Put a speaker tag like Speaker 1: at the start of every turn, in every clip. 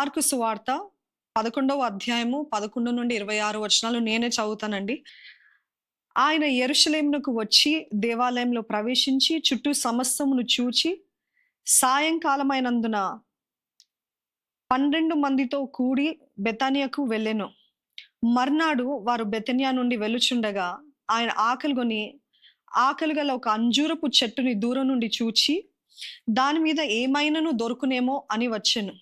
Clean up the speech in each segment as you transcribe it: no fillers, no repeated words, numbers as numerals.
Speaker 1: Mark సువార్త 11వ అధ్యాయము 11-26 వచనాలు నేనే చదువుతానండి. ఆయన యెరూషలేమునకు వచ్చి దేవాలయంలో ప్రవేశించి చుట్టూ సమస్తమును చూచి సాయంకాలమైనందున 12 మందితో కూడి బెతానియకు వెళ్ళెను. మర్నాడు వారు బెతనియా నుండి వెళ్ళుచుండగా ఆయన ఆకలిగల ఒక అంజూరపు చెట్టుని దూరం నుండి చూచి దాని మీద ఏమైనను దొరుకునేమో అని వచ్చెను.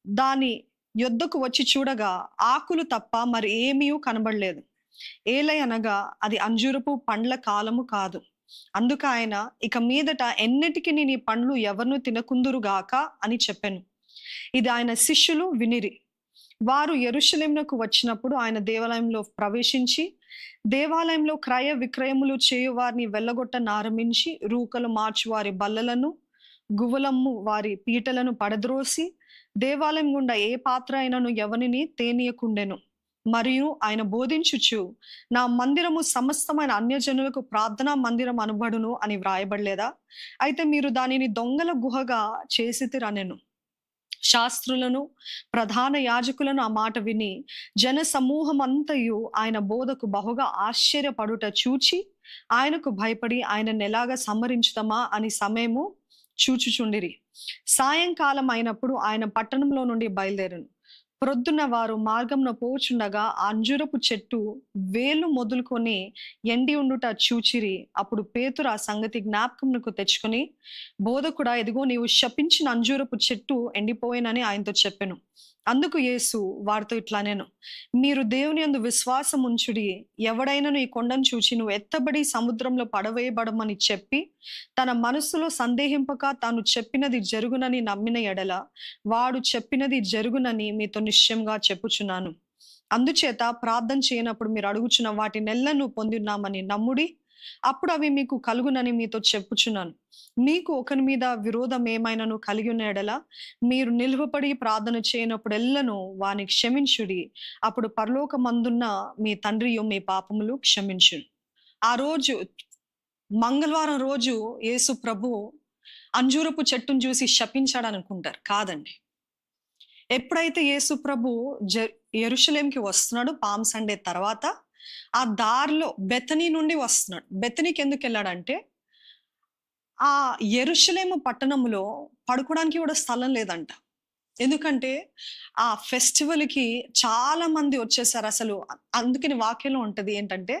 Speaker 1: దాని యొద్దకు వచ్చి చూడగా ఆకులు తప్ప మరి ఏమీ కనబడలేదు. ఏలయనగా అది అంజూరపు పండ్ల కాలము కాదు. అందుకు ఆయన, ఇక మీదట ఎన్నటికి నీ పండ్లు ఎవరును తినకుందురుగాక అని చెప్పెను. ఇది ఆయన శిష్యులు వినిరి. వారు యెరూషలేమునకు వచ్చినప్పుడు ఆయన దేవాలయంలో ప్రవేశించి దేవాలయంలో క్రయ విక్రయములు చేయు వారిని వెళ్ళగొట్టనారంభించి రూకలు మార్చు వారి బల్లలను గువ్వలమ్ము వారి పీటలను పడద్రోసి దేవాలయం గుండా ఏ పాత్ర అయినను ఎవరిని తేనీయకుండెను. మరియు ఆయన బోధించుచు, నా మందిరము సమస్తమైన అన్యజనులకు ప్రార్థనా మందిరం అనబడును అని వ్రాయబడలేదా? అయితే మీరు దానిని దొంగల గుహగా చేసితిరనెను. శాస్త్రులను ప్రధాన యాజకులను ఆ మాట విని జన సమూహం అంతయు ఆయన బోధకు బహుగా ఆశ్చర్యపడుట చూచి ఆయనకు భయపడి ఆయనను ఎలాగా సంహరించుదామా అని సమయము చూచుచుండిరి. సాయంకాలం అయినప్పుడు ఆయన పట్టణంలో నుండి బయలుదేరను. ప్రొద్దున వారు మార్గంలో పోచుండగా అంజూరపు చెట్టు వేలు మొదలుకొని ఎండి ఉండుట చూచిరి. అప్పుడు పేతురు ఆ సంగతి జ్ఞాపకమునకు తెచ్చుకొని, బోధకుడా, ఇదిగో నీవు శపించిన అంజూరపు చెట్టు ఎండిపోయినని ఆయనతో చెప్పెను. అందుకు యేసు వారితో ఇట్లానెను, మీరు దేవుని యందు విశ్వాసం ఉంచుడి. ఎవడైనను ఈ కొండను చూచి నువ్వు ఎత్తబడి సముద్రంలో పడవేయబడమని చెప్పి తన మనస్సులో సందేహింపక తాను చెప్పినది జరుగునని నమ్మిన ఎడల వాడు చెప్పినది జరుగునని మీతో నిశ్చయంగా చెప్పుచున్నాను. అందుచేత ప్రార్థన చేయనప్పుడు మీరు అడుగుచున్న వాటి నెలను పొందినామని నమ్ముడి, అప్పుడు అవి మీకు కలుగునని మీతో చెప్పుచున్నాను. మీకు ఒకరి మీద విరోధం ఏమైనాను కలిగి ఉన్న ఎడల మీరు నిలువపడి ప్రార్థన చేయనప్పుడు ఎల్లను వాని క్షమించుడి, అప్పుడు పరలోకమందున్న మీ తండ్రియు మీ పాపములు క్షమించును. ఆ రోజు మంగళవారం రోజు యేసు ప్రభు అంజూరపు చెట్టును చూసి శపించాడు అనుకుంటారు. కాదండి. ఎప్పుడైతే యేసు ప్రభు యెరూషలేంకి వస్తున్నాడు పామ్ సండే తర్వాత, ఆ దారిలో బెతనీ నుండి వస్తున్నాడు. బెతనీకి ఎందుకు వెళ్ళాడంటే ఆ యెరూషలేము పట్టణంలో పడుకోవడానికి కూడా స్థలం లేదంట. ఎందుకంటే ఆ ఫెస్టివల్‌కి చాలా మంది వచ్చేసారు అసలు. అందుకని వాక్యంలో ఉంటది ఏంటంటే,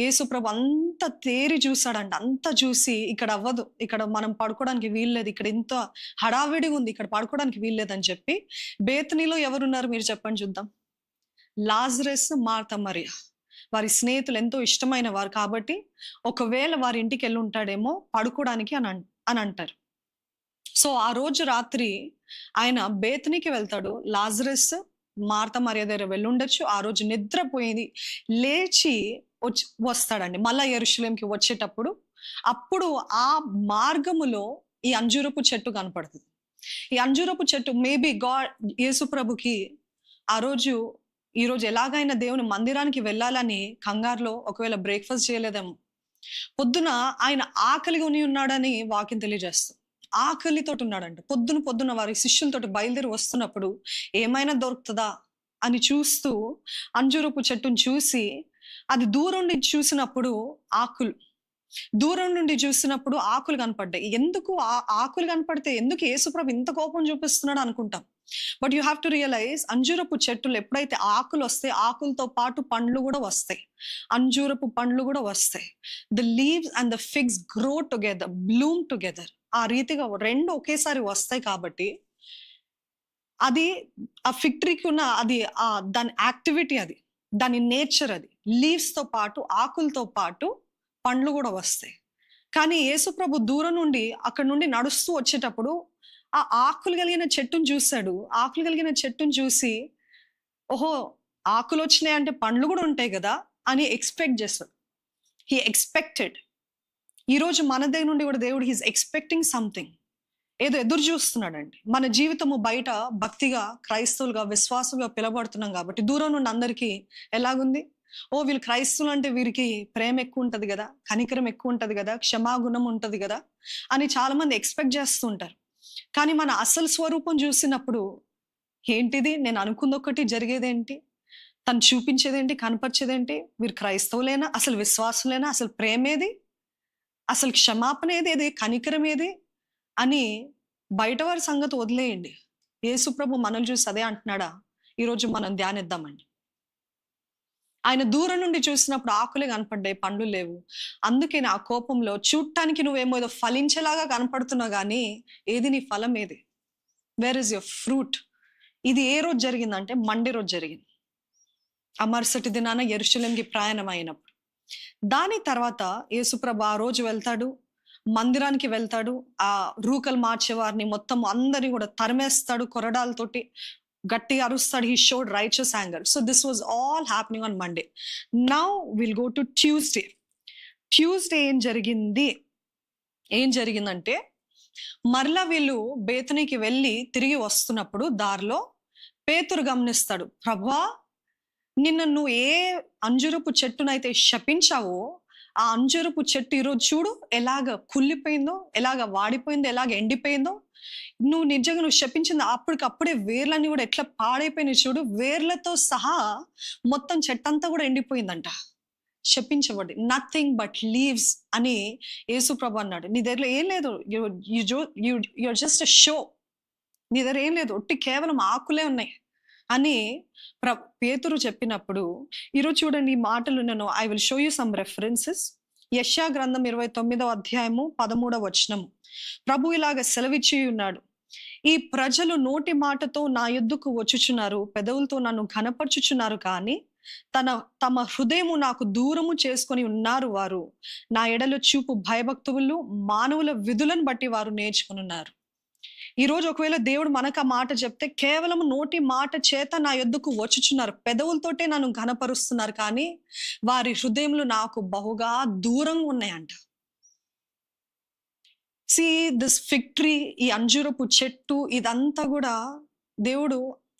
Speaker 1: యేసు ప్రభు అంత తేరి చూసాడంట. అంతా చూసి ఇక్కడ అవ్వదు, ఇక్కడ మనం పడుకోవడానికి వీల్లేదు, ఇక్కడ ఇంత హడావిడిగా ఉంది, ఇక్కడ పడుకోవడానికి వీల్లేదని చెప్పి బేతనీలో ఎవరున్నారు మీరు చెప్పండి చూద్దాం? లాజరస్, మార్తా, మరియ. వారి స్నేహితులు ఎంతో ఇష్టమైన వారు కాబట్టి ఒకవేళ వారి ఇంటికి వెళ్ళి ఉంటాడేమో పడుకోవడానికి అని అంటారు. సో ఆ రోజు రాత్రి ఆయన బేతనీకి వెళ్తాడు. లాజరస్, మార్తా, మరియ దగ్గర వెళ్ళుండొచ్చు. ఆ రోజు నిద్రపోయింది, లేచి వస్తాడండి మళ్ళా యెరూషలేంకి వచ్చేటప్పుడు. అప్పుడు ఆ మార్గములో ఈ అంజూరపు చెట్టు కనపడుతుంది. ఈ అంజూరపు చెట్టు మేబీ యేసు ప్రభుకి ఆ రోజు ఈరోజు ఎలాగైనా దేవుని మందిరానికి వెళ్ళాలని కంగారులో ఒకవేళ బ్రేక్ఫాస్ట్ చేయలేదేమో. పొద్దున ఆయన ఆకలిగా ఉన్నాడని వాక్యం తెలియజేస్తుంది. ఆకలితో ఉన్నాడంట. పొద్దున వారి శిష్యులతోటి బయలుదేరి వస్తున్నప్పుడు ఏమైనా దొరుకుతుందా అని చూస్తూ అంజూరపు చెట్టును చూసి, అది దూరం నుండి చూసినప్పుడు ఆకులు కనపడ్డాయి. ఎందుకు ఆకులు కనపడితే ఎందుకు యేసుప్రభు ఇంత కోపం చూపిస్తున్నాడు అనుకుంటాం. But you have to realise, అంజూరపు చెట్టులు ఎప్పుడైతే ఆకులు వస్తాయి, ఆకులతో పాటు పండ్లు కూడా వస్తాయి. అంజూరపు పండ్లు కూడా వస్తాయి. The leaves and the figs grow together, Bloom together. ఆ రీతిగా రెండు ఒకేసారి వస్తాయి కాబట్టి అది ఆ ఫిగ్ ట్రీకి ఉన్న దాని యాక్టివిటీ, దాని నేచర్. లీవ్స్ తో పాటు ఆకులతో పాటు పండ్లు కూడా వస్తాయి. కానీ యేసుప్రభు దూరం నుండి అక్కడ నుండి నడుస్తూ వచ్చేటప్పుడు ఆ ఆకులు కలిగిన చెట్టును చూశాడు. ఆకులు కలిగిన చెట్టును చూసి, ఓహో, ఆకులు వచ్చినాయి అంటే పండ్లు కూడా ఉంటాయి కదా అని ఎక్స్పెక్ట్ చేస్తాడు. He expected. ఈరోజు మన దగ్గర నుండి కూడా దేవుడు హీస్ ఎక్స్పెక్టింగ్ సంథింగ్. ఏదో ఎదురు చూస్తున్నాడండి. మన జీవితము బయట భక్తిగా, క్రైస్తవులుగా, విశ్వాసులుగా పిలబడుతున్నాం కాబట్టి దూరం నుండి అందరికీ ఎలాగుంది? ఓ, వీళ్ళు క్రైస్తవులు అంటే వీరికి ప్రేమ ఎక్కువ ఉంటది కదా, కనికరం ఎక్కువ ఉంటది కదా, క్షమాగుణం ఉంటది కదా అని చాలా మంది ఎక్స్పెక్ట్ చేస్తూ ఉంటారు. కానీ మన అసలు స్వరూపం చూసినప్పుడు ఏంటిది? నేను అనుకుందొక్కటి జరిగేదేంటి? తను చూపించేదేంటి? కనపరిచేదేంటి? వీరు క్రైస్తవులేనా? అసలు విశ్వాసులేనా? అసలు ప్రేమేది? అసలు క్షమాపణ ఏది? ఏది కనికరం ఏది? అని బయట వారి సంగతి వదిలేయండి. యేసుప్రభు మనల్ని చూసి అదే అంటున్నాడా? ఈరోజు మనం ధ్యానిద్దామండి. ఆయన దూరం నుండి చూసినప్పుడు ఆకులే కనపడ్డాయి, పండ్లు లేవు. అందుకే నా కోపంలో చూడటానికి నువ్వేమో ఏదో ఫలించేలాగా కనపడుతున్నావు గానీ, ఏది నీ ఫలం ఏది? Where is your fruit? ఇది ఏ రోజు జరిగిందంటే మండే రోజు జరిగింది. ఆ మరుసటి దినాన యెరూషలేముకి ప్రయాణం అయినప్పుడు. దాని తర్వాత యేసుప్రభు ఆ రోజు వెళ్తాడు, మందిరానికి వెళ్తాడు. ఆ రూకలు మార్చేవారిని మొత్తం అందరిని కూడా తరిమేస్తాడు కొరడాలతోటి. గట్టిగా అరుస్తాడు. He showed righteous anger. So this was all happening on Monday. Now will go to Tuesday. Tuesday ఏం జరిగిందంటే మరలా వీళ్ళు బేతనీకి వెళ్ళి తిరిగి వస్తున్నప్పుడు దారిలో పేతురు గమనిస్తాడు. ప్రభువా, నిన్న నువ్వు ఏ అంజురపు చెట్టునైతే శపించావో ఆ అంజురపు చెట్టు ఈరోజు చూడు ఎలాగ కుళ్ళిపోయిందో, ఎలాగ వాడిపోయిందో, ఎలాగ ఎండిపోయిందో. నువ్వు శపించింది అప్పటికప్పుడే వేర్లన్నీ కూడా ఎట్లా పాడైపోయినాయి చూడు. వేర్లతో సహా మొత్తం చెట్టంతా కూడా ఎండిపోయిందంట. శపించబడి నథింగ్ బట్ లీవ్స్ అని యేసుప్రభు అన్నాడు. నీ దగ్గర ఏం లేదు, యుర్ జస్ట్ అ షో. నీ దగ్గర ఏం లేదు, ఒట్టి కేవలం ఆకులే ఉన్నాయి అని పేతురు చెప్పినప్పుడు, ఈరోజు చూడండి ఈ మాటలు నేను I will show you some references. యెషయా గ్రంథం 29వ అధ్యాయము 13వ వచనం. ప్రభు ఇలాగ సెలవిచ్చి ఉన్నాడు. ఈ ప్రజలు నోటి మాటతో నా యొద్దకు వచ్చుచున్నారు, పెదవులతో నన్ను ఘనపరచుచున్నారు, కానీ తమ హృదయము నాకు దూరము చేసుకొని ఉన్నారు. వారు నా ఎడలో చూపు భయభక్తులు, మానవుల విధులను బట్టి వారు నేర్చుకుని ఉన్నారు. ఈరోజు ఒకవేళ దేవుడు మనకు ఆ మాట చెప్తే, కేవలం నోటి మాట చేత నా యొద్దకు వచ్చుచున్నారు, పెదవులతోటే నన్ను ఘనపరుస్తున్నారు, కానీ వారి హృదయములు నాకు బహుగా దూరంగా ఉన్నాయంట. సీ దిస్ ఫిగ్ ట్రీ, ఈ అంజూరపు చెట్టు, ఇదంతా కూడా దేవుడు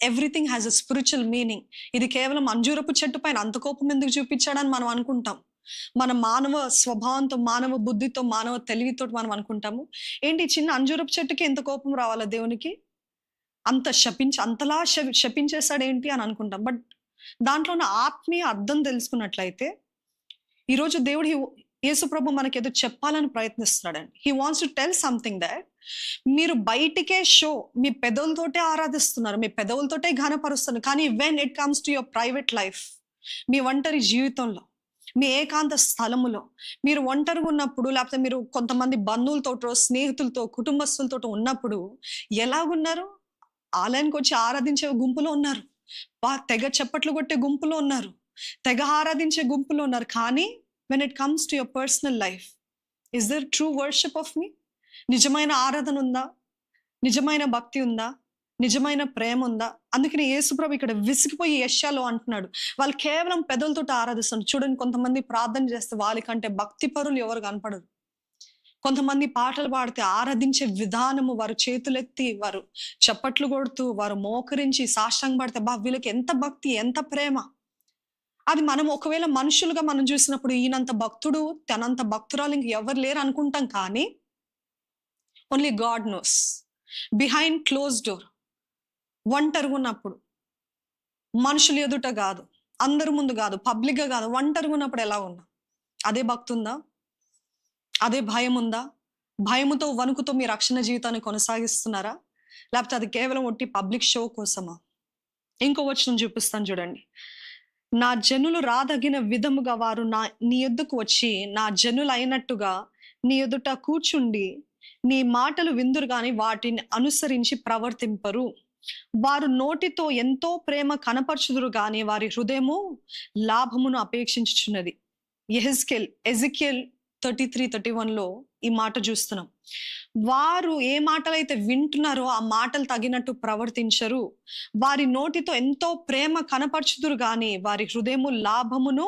Speaker 1: everything has a spiritual meaning. ఇది కేవలం అంజూరపు చెట్టు పైన అంత కోపం ఎందుకు చూపించాడని మనం అనుకుంటాం. మన మానవ స్వభావంతో, మానవ బుద్ధితో, మానవ తెలివితో మనం అనుకుంటాము, ఏంటి చిన్న అంజూరపు చెట్టుకి ఎంత కోపం రావాలా దేవునికి? అంతలా శపించేశాడు ఏంటి అని అనుకుంటాం. బట్ దాంట్లో ఉన్న ఆత్మీయ అర్థం తెలుసుకున్నట్లయితే ఈరోజు దేవుడు యేసుప్రభు మనకి ఏదో చెప్పాలని ప్రయత్నిస్తున్నాడండి. He wants to tell something that మీరు బయటికే షో, మీ పెదవులతోటే ఆరాధిస్తున్నారు, మీ పెదవులతోటే ఘనపరుస్తున్నారు, కానీ when it comes to your private life, మీ ఒంటరి జీవితంలో, మీ ఏకాంత స్థలములో మీరు ఒంటరిగా ఉన్నప్పుడు, లేకపోతే మీరు కొంతమంది బంధువులతోటో, స్నేహితులతో, కుటుంబస్తులతో ఉన్నప్పుడు ఎలాగున్నారు? ఆలయానికి వచ్చి ఆరాధించే గుంపులో ఉన్నారు, తెగ చప్పట్లు కొట్టే గుంపులో ఉన్నారు, తెగ ఆరాధించే గుంపులో ఉన్నారు. కానీ when it comes to your personal life, is there true worship of me? నిజమైన ఆరాధన ఉందా? నిజమైన భక్తి ఉందా? నిజమైన ప్రేమ ఉందా? అందుకని యేసుప్రభు ఇక్కడ విసిగిపోయి యెషయాలో అంటున్నాడు, వాళ్ళు కేవలం పెదవులతో ఆరాధిస్తున్నారు. చూడండి, కొంతమంది ప్రార్థన చేస్తే వాళ్ళకంటే భక్తి పరులు ఎవరు కనపడరు. కొంతమంది పాటలు పాడితే ఆరాధించే విధానము, వారు చేతులెత్తి, వారు చప్పట్లు కొడుతూ, వారు మోకరించి సాష్టాంగ పడితే వీళ్ళకి ఎంత భక్తి, ఎంత ప్రేమ. అది మనం ఒకవేళ మనుషులుగా మనం చూసినప్పుడు ఈయనంత భక్తుడు, తనంత భక్తురాలు ఇంక ఎవరు లేరు అనుకుంటాం. కానీ only God knows. Behind close door, ఒంటరిగా ఉన్నప్పుడు, మనుషులు ఎదుట కాదు, అందరి ముందు కాదు, పబ్లిక్గా కాదు, ఒంటరిగా ఉన్నప్పుడు ఎలా ఉన్నా? అదే భక్తి ఉందా? అదే భయం ఉందా? భయముతో, వణుకుతో మీ రక్షణ జీవితాన్ని కొనసాగిస్తున్నారా? లేకపోతే అది కేవలం ఒట్టి పబ్లిక్ షో కోసమా? ఇంకో వచనం చూపిస్తాను చూడండి. నా జనులు రాదగిన విధముగా వారు నీ యొద్దకు వచ్చి నా జనులు అయినట్టుగా నీ ఎదుట కూర్చుండి నీ మాటలు విందురు గాని వాటిని అనుసరించి ప్రవర్తింపరు. వారు నోటితో ఎంతో ప్రేమ కనపరచుదురు గాని వారి హృదయము లాభమును అపేక్షించుచున్నది. ఎజికియల్ 33:31లో ఈ మాట చూస్తున్నాం. వారు ఏ మాటలైతే వింటున్నారో ఆ మాటలు తగినట్టు ప్రవర్తించరు. వారి నోటితో ఎంతో ప్రేమ కనపరచుదురు గాని వారి హృదయము లాభమును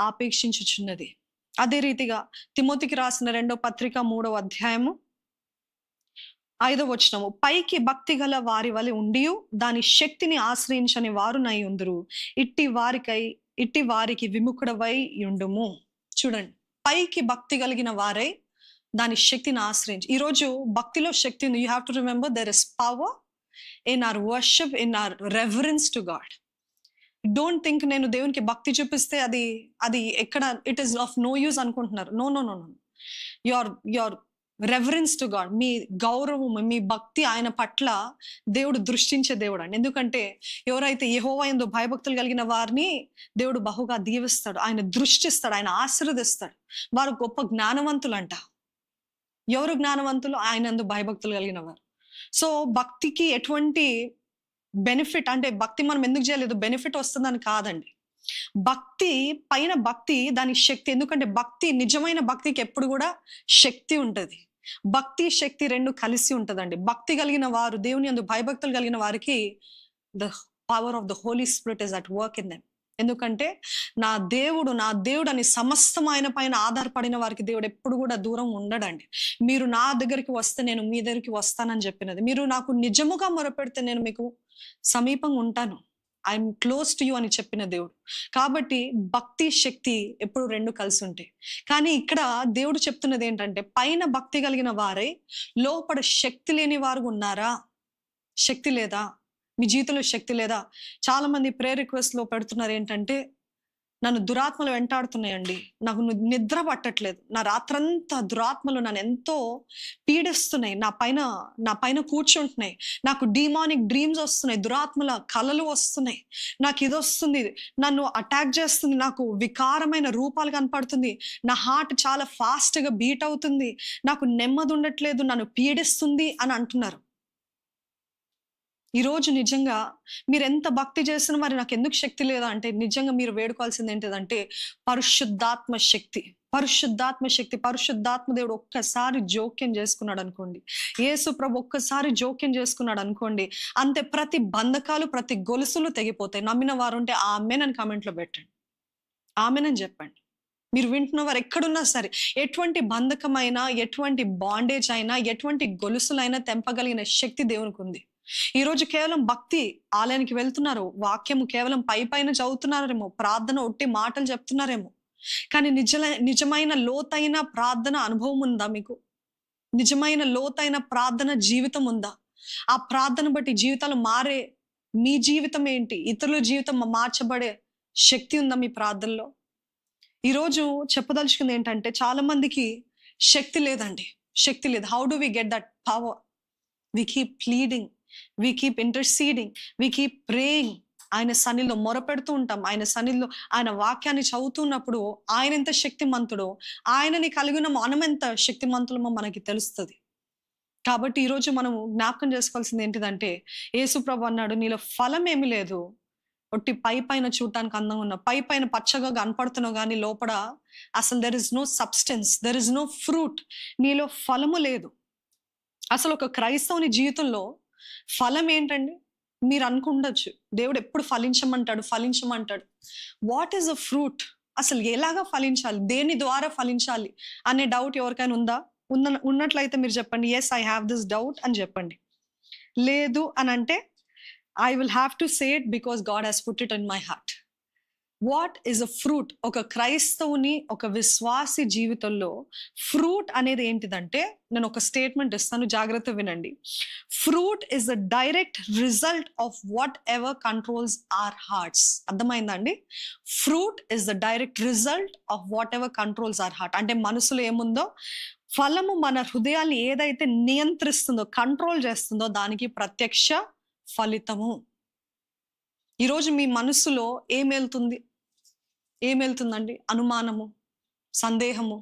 Speaker 1: ఆపేక్షించుచున్నది. అదే రీతిగా తిమోతికి రాసిన 2వ పత్రిక 3వ అధ్యాయము 5వ వచనము, పైకి భక్తి గల వారి వలె ఉండియు దాని శక్తిని ఆశ్రయించని వారు నై ఉందురు, ఇట్టి వారికి విముఖుడవై ఉండుము. చూడండి, పైకి భక్తి కలిగిన వారై దాని శక్తిని ఆశ్రయించి. ఈరోజు భక్తిలో శక్తి ఉంది. You have to remember there is power in our worship, in our reverence to God. Don't think నేను దేవునికి భక్తి చూపిస్తే అది అది ఎక్కడ it is of no use అనుకుంటున్నారు. No no no no. Your reverence to God, మీ గౌరవం, మీ భక్తి ఆయన పట్ల దేవుడు దృష్టించే దేవుడు అండి. ఎందుకంటే ఎవరైతే యెహోవా యందు భయభక్తులు కలిగిన వారిని దేవుడు బహుగా దీవిస్తాడు, ఆయన దృష్టిస్తాడు, ఆయన ఆశీర్వదిస్తాడు. వారు గొప్ప జ్ఞానవంతులంట. ఎవరు జ్ఞానవంతులు? ఆయన యందు భయభక్తులు కలిగిన వారు. సో భక్తికి ఎటువంటి బెనిఫిట్ అంటే భక్తి మనం ఎందుకు చేయలేదు, బెనిఫిట్ వస్తుందని కాదండి. భక్తి పైన భక్తి దాని శక్తి. ఎందుకంటే భక్తి, నిజమైన భక్తికి ఎప్పుడు కూడా శక్తి ఉంటది. భక్తి శక్తి రెండు కలిసి ఉంటదండి. భక్తి కలిగిన వారు, దేవుని యందు భయభక్తులు కలిగిన వారికి the power of the Holy Spirit is at work in them. ఎందుకంటే నా దేవుడు అని సమస్తం ఆయన పైన ఆధారపడిన వారికి దేవుడు ఎప్పుడు కూడా దూరం ఉండడండి. మీరు నా దగ్గరికి వస్తే నేను మీ దగ్గరికి వస్తానని చెప్పినది. మీరు నాకు నిజముగా మొరపెడితే నేను మీకు సమీపంగా ఉంటాను, ఐఎమ్ క్లోజ్ టు యూ అని చెప్పిన దేవుడు. కాబట్టి భక్తి శక్తి ఎప్పుడు రెండు కలిసి ఉంటాయి. కానీ ఇక్కడ దేవుడు చెప్తున్నది ఏంటంటే, పైన భక్తి కలిగిన వారే లోపల శక్తి లేని వారు ఉన్నారా? శక్తి లేదా? మీ జీవితంలో శక్తి లేదా? చాలా మంది ప్రేయర్ రిక్వెస్ట్ లో పెడుతున్నారు ఏంటంటే, నన్ను దురాత్మలు వెంటాడుతున్నాయండి, నాకు నిద్ర పట్టట్లేదు, నా రాత్రంతా దురాత్మలు నన్ను ఎంతో పీడిస్తున్నాయి, నా పైన కూర్చుంటున్నాయి, నాకు డీమానిక్ డ్రీమ్స్ వస్తున్నాయి, దురాత్మల కలలు వస్తున్నాయి, నాకు ఇది వస్తుంది, నన్ను అటాక్ చేస్తుంది, నాకు వికారమైన రూపాలు కనపడుతుంది, నా హార్ట్ చాలా ఫాస్ట్ గా బీట్ అవుతుంది, నాకు నెమ్మది ఉండట్లేదు, నన్ను పీడిస్తుంది అని అంటున్నారు. ఈరోజు నిజంగా మీరు ఎంత భక్తి చేస్తున్నా మరి నాకు ఎందుకు శక్తి లేదా అంటే, నిజంగా మీరు వేడుకోవాల్సింది ఏంటిదంటే పరిశుద్ధాత్మ శక్తి. పరిశుద్ధాత్మ దేవుడు ఒక్కసారి జోక్యం చేసుకున్నాడు అనుకోండి, యేసు ప్రభు ఒక్కసారి జోక్యం చేసుకున్నాడు అనుకోండి, అంతే. ప్రతి బంధకాలు, ప్రతి గొలుసులు తెగిపోతాయి. నమ్మిన వారు ఉంటే ఆమెనని కామెంట్లో పెట్టండి, ఆమెనని చెప్పండి. మీరు వింటున్న వారు ఎక్కడున్నా సరే, ఎటువంటి బంధకమైనా, ఎటువంటి బాండేజ్ అయినా, ఎటువంటి గొలుసులైనా తెంపగలిగిన శక్తి దేవునికి ఉంది. ఈ రోజు కేవలం భక్తి, ఆలయానికి వెళ్తున్నారు, వాక్యము కేవలం పైన చదువుతున్నారేమో, ప్రార్థన ఒట్టి మాటలు చెప్తున్నారేమో, కానీ నిజమైన లోతైన ప్రార్థన అనుభవం ఉందా మీకు? నిజమైన లోతైన ప్రార్థన జీవితం ఉందా? ఆ ప్రార్థన బట్టి జీవితాలు మారే మీ జీవితం ఏంటి, ఇతరుల జీవితం మార్చబడే శక్తి ఉందా మీ ప్రార్థనలో? ఈరోజు చెప్పదలుచుకుంది ఏంటంటే, చాలా మందికి శక్తి లేదండి, శక్తి లేదు. How do we get that power? We keep pleading, we keep interceding, we keep praying. ఆయన సన్నిధిలో మొరపెడుతూ ఉంటాం. ఆయన సన్నిధిలో ఆయన వాక్యాన్ని చదువుతున్నప్పుడు ఆయన ఎంత శక్తిమంతుడో, ఆయనని కలిగిన మనం ఎంత శక్తిమంతులమో మనకి తెలుస్తుంది. కాబట్టి ఈరోజు మనం జ్ఞాపకం చేసుకోవాల్సింది ఏంటిదంటే, యేసు ప్రభు అన్నాడు, నీలో ఫలం ఏమి లేదు, ఒట్టి పైన చూడటానికి అందంగా ఉన్న, పైన పచ్చగా కనపడుతున్నావు కానీ లోపల అసలు there is no substance, there is no fruit. నీలో ఫలము లేదు. అసలు ఒక క్రైస్తవుని జీవితంలో ఫలం ఏంటండి? మీరు అనుకుండొచ్చు, దేవుడు ఎప్పుడు ఫలించమంటాడు. What is a fruit? అసలు ఎలాగా ఫలించాలి, దేని ద్వారా ఫలించాలి అనే డౌట్ ఎవరికైనా ఉన్నట్లయితే మీరు చెప్పండి, yes I have this doubt అని చెప్పండి. లేదు అని అంటే, I will have to say it because God has put it in my heart. What is a fruit? ఒక క్రైస్తవుని, ఒక విశ్వాసి జీవితంలో ఫ్రూట్ అనేది ఏంటిదంటే, నేను ఒక స్టేట్మెంట్ ఇస్తాను, జాగ్రత్త వినండి. Fruit is the direct result of whatever controls our hearts. అర్థమైందండి? Fruit is the direct result of whatever controls our heart. అంటే మనసులో ఏముందో, ఫలము మన హృదయాన్ని ఏదైతే నియంత్రిస్తుందో, కంట్రోల్ చేస్తుందో, దానికి ప్రత్యక్ష ఫలితము. ఈరోజు మీ మనసులో ఏమేళ్తుందండి? అనుమానము, సందేహము,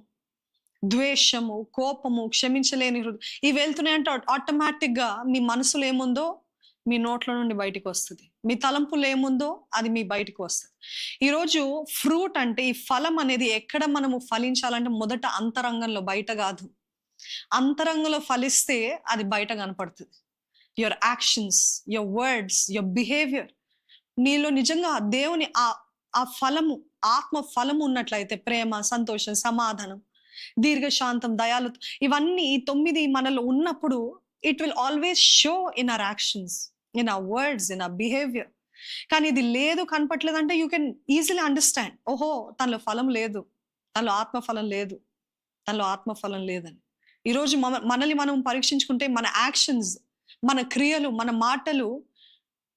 Speaker 1: ద్వేషము, కోపము, క్షమించలేని ఇవి వెళ్తున్నాయంటే ఆటోమేటిక్గా మీ మనసులో ఏముందో మీ నోట్ల నుండి బయటికి వస్తుంది, మీ తలంపులో ఏముందో అది మీ బయటికి వస్తుంది. ఈరోజు ఫ్రూట్ అంటే, ఈ ఫలం అనేది ఎక్కడ మనము ఫలించాలంటే మొదట అంతరంగంలో, బయట కాదు. అంతరంగంలో ఫలిస్తే అది బయట కనపడుతుంది. Your actions, your words, your behaviour, నీలో నిజంగా దేవుని ఆ ఫలము, ఆత్మ ఫలము ఉన్నట్లయితే, ప్రేమ, సంతోషం, సమాధానం, దీర్ఘశాంతం, దయాలు, ఇవన్నీ ఈ 9 మనలో ఉన్నప్పుడు it will always show in our actions, in our words, in our behaviour. కానీ ఇది లేదు, కనపట్లేదంటే యూ కెన్ ఈజీలీ అండర్స్టాండ్, ఓహో తనలో ఫలం లేదు, తనలో ఆత్మఫలం లేదు, తనలో ఆత్మఫలం లేదని. ఈరోజు మనల్ని మనం పరీక్షించుకుంటే మన యాక్షన్స్, మన క్రియలు, మన మాటలు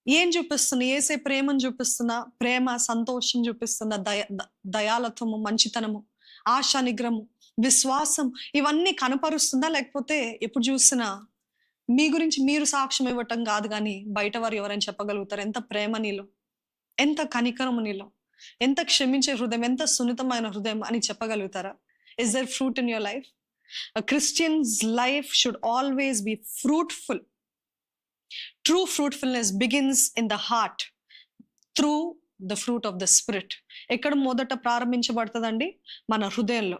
Speaker 1: ఏం చూపిస్తున్నాయి? యేసే ప్రేమను చూపిస్తుందా? ప్రేమ, సంతోషం చూపిస్తుందా? దయాలత్వము, మంచితనము, ఆశా నిగ్రహము, విశ్వాసం ఇవన్నీ కనపరుస్తుందా? లేకపోతే ఎప్పుడు చూసినా మీ గురించి మీరు సాక్ష్యం ఇవ్వటం కాదు కానీ బయట వారు ఎవరైనా చెప్పగలుగుతారు ఎంత ప్రేమ నీలో, ఎంత కనికరము నీలో, ఎంత క్షమించే హృదయం, ఎంత సున్నితమైన హృదయం అని చెప్పగలుగుతారా? Is there fruit in your life? A Christian's life should always be fruitful. True fruitfulness begins in the heart through the fruit of the Spirit. ఎక్కడ మొదట ప్రారంభించబడుతుందండి? మన హృదయంలో.